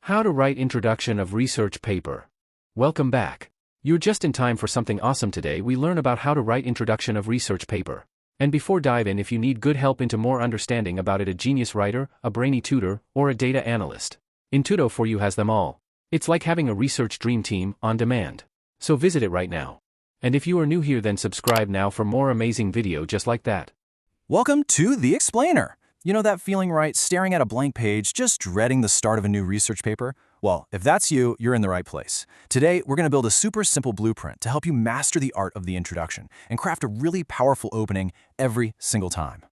How to write introduction of research paper. Welcome back. You're just in time for something awesome today. We learn about how to write introduction of research paper. And before dive in, if you need good help into more understanding about it, a genius writer, a brainy tutor, or a data analyst, Intudo for you has them all. It's like having a research dream team on demand. So visit it right now. And if you are new here, then subscribe now for more amazing video just like that. Welcome to The Explainer. You know that feeling, right? Staring at a blank page, just dreading the start of a new research paper? Well, if that's you, you're in the right place. Today, we're going to build a super simple blueprint to help you master the art of the introduction and craft a really powerful opening every single time.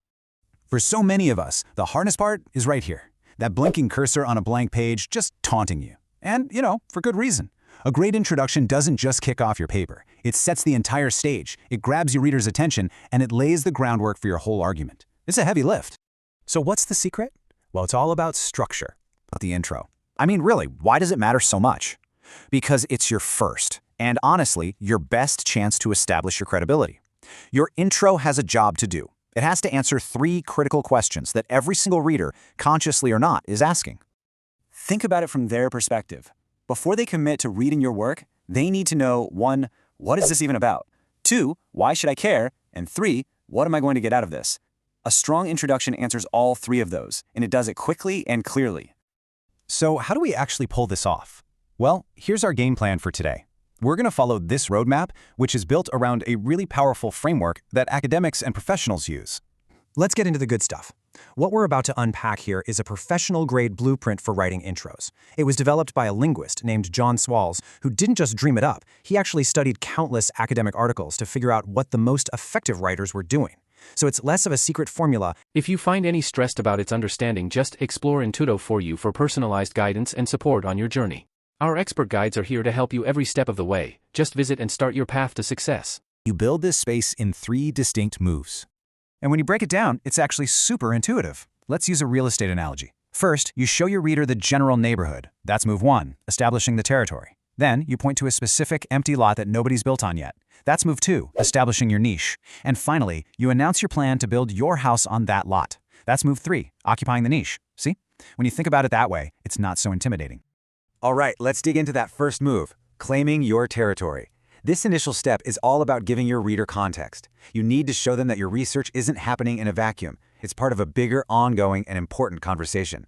For so many of us, the hardest part is right here. That blinking cursor on a blank page just taunting you. And, for good reason. A great introduction doesn't just kick off your paper. It sets the entire stage, it grabs your reader's attention, and it lays the groundwork for your whole argument. It's a heavy lift. So what's the secret? Well, it's all about structure, about the intro. I mean, really, why does it matter so much? Because it's your first, and honestly, your best chance to establish your credibility. Your intro has a job to do. It has to answer 3 critical questions that every single reader, consciously or not, is asking. Think about it from their perspective. Before they commit to reading your work, they need to know 1, what is this even about? 2, why should I care? And 3, what am I going to get out of this? A strong introduction answers all 3 of those, and it does it quickly and clearly. So how do we actually pull this off? Well, here's our game plan for today. We're going to follow this roadmap, which is built around a really powerful framework that academics and professionals use. Let's get into the good stuff. What we're about to unpack here is a professional-grade blueprint for writing intros. It was developed by a linguist named John Swalls, who didn't just dream it up. He actually studied countless academic articles to figure out what the most effective writers were doing. So it's less of a secret formula. If you find any stressed about its understanding, just explore Intudo for you for personalized guidance and support on your journey. Our expert guides are here to help you every step of the way. Just visit and start your path to success. You build this space in 3 distinct moves. And when you break it down, it's actually super intuitive. Let's use a real estate analogy. First, you show your reader the general neighborhood. That's move 1, establishing the territory. Then, you point to a specific empty lot that nobody's built on yet. That's move 2, establishing your niche. And finally, you announce your plan to build your house on that lot. That's move 3, occupying the niche. See? When you think about it that way, it's not so intimidating. All right, let's dig into that first move, claiming your territory. This initial step is all about giving your reader context. You need to show them that your research isn't happening in a vacuum. It's part of a bigger, ongoing, and important conversation.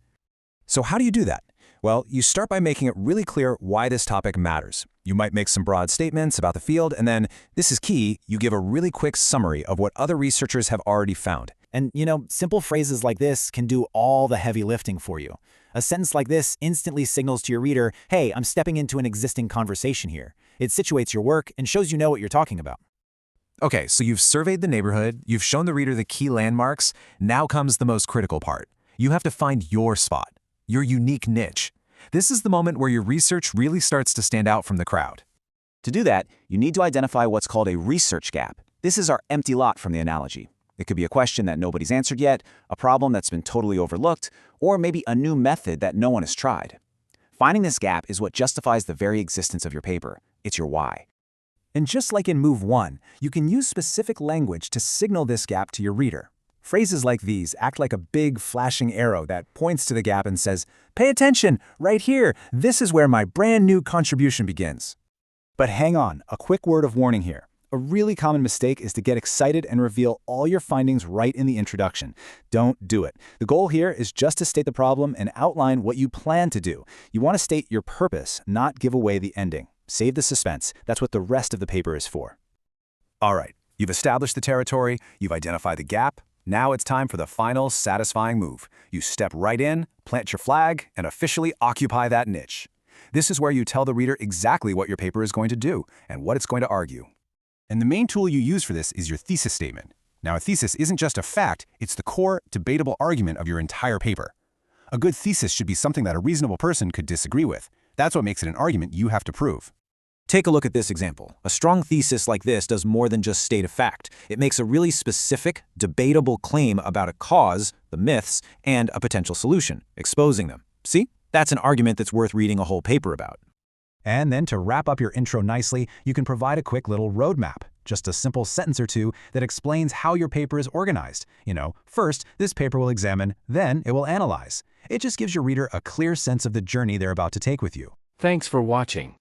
So how do you do that? Well, you start by making it really clear why this topic matters. You might make some broad statements about the field, and then, this is key, you give a really quick summary of what other researchers have already found. And, simple phrases like this can do all the heavy lifting for you. A sentence like this instantly signals to your reader, hey, I'm stepping into an existing conversation here. It situates your work and shows you know what you're talking about. Okay, so you've surveyed the neighborhood, you've shown the reader the key landmarks. Now comes the most critical part. You have to find your spot, your unique niche. This is the moment where your research really starts to stand out from the crowd. To do that, you need to identify what's called a research gap. This is our empty lot from the analogy. It could be a question that nobody's answered yet, a problem that's been totally overlooked, or maybe a new method that no one has tried. Finding this gap is what justifies the very existence of your paper. It's your why. And just like in move 1, you can use specific language to signal this gap to your reader. Phrases like these act like a big flashing arrow that points to the gap and says, pay attention, right here, this is where my brand new contribution begins. But hang on, a quick word of warning here. A really common mistake is to get excited and reveal all your findings right in the introduction. Don't do it. The goal here is just to state the problem and outline what you plan to do. You want to state your purpose, not give away the ending. Save the suspense. That's what the rest of the paper is for. All right, you've established the territory, you've identified the gap. Now it's time for the final satisfying move. You step right in, plant your flag, and officially occupy that niche. This is where you tell the reader exactly what your paper is going to do and what it's going to argue. And the main tool you use for this is your thesis statement. Now, a thesis isn't just a fact, it's the core, debatable argument of your entire paper. A good thesis should be something that a reasonable person could disagree with. That's what makes it an argument you have to prove. Take a look at this example. A strong thesis like this does more than just state a fact. It makes a really specific, debatable claim about a cause, the myths, and a potential solution, exposing them. See? That's an argument that's worth reading a whole paper about. And then to wrap up your intro nicely, you can provide a quick little roadmap, just a simple sentence or two that explains how your paper is organized. First, this paper will examine, then it will analyze. It just gives your reader a clear sense of the journey they're about to take with you. Thanks for watching.